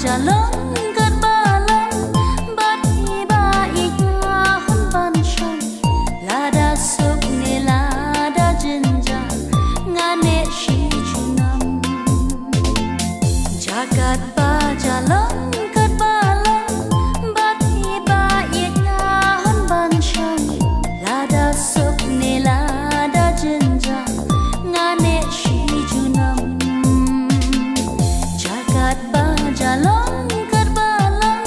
jalong kat balang bat iba ika hun ban sham lada sok ne lada jinja ngane shi chunam jagat ba jalong kat balang bat iba ika hun ban sham lada sok ne lada jinja ngane shi chunam jagat ba jalong kat balang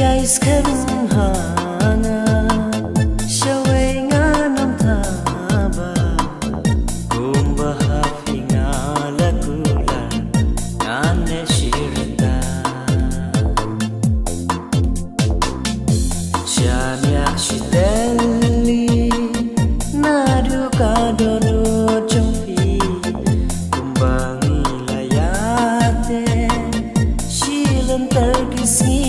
yai skam hana shawe nga nam thaba kumba hafinga lakula nane shirta shamya shiteli nadu kadono chompi kumbangi layate shilan terkisi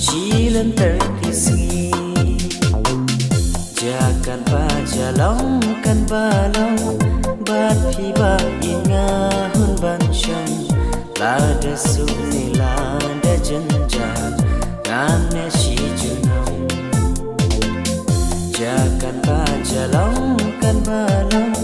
shilan terkisi jagan pajalong kan balong bat piba inga hun ban sham lada suni lada jenjang ngane shi junam jagan pajalong kan balong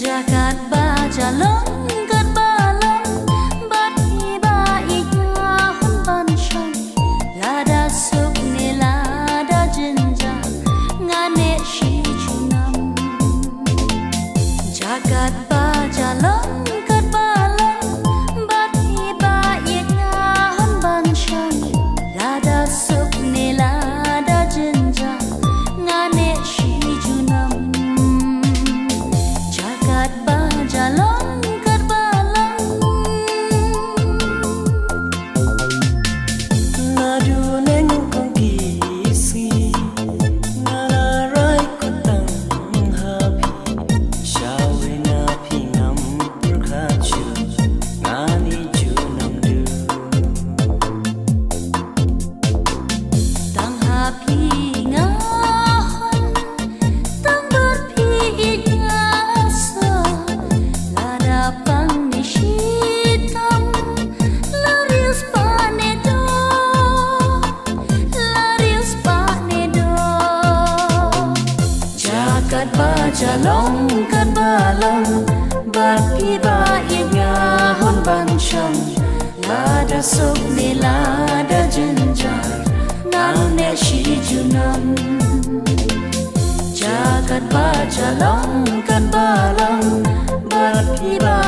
jagat ba jalong kat balang bat iba ika hun ban sham lada sok ne lada jinja ngane shi chunam jagat ba jalong kat balang bat iba ika hun ban sham lada sok ne lada jinja ngane shi chunam jagat ba jalong kat balang nadu neng kong kisi nalarai kutang hapi shawe na pingam purkhachu ngani junam du tang hapi ngahan tang berpi igasa lada pang nishitam laris panedo jagat ba jalong kat balang bat piba inga hun ban sham lada sok ne lada jenjar ngane shi junam jagat ba jalong kat balang bat piba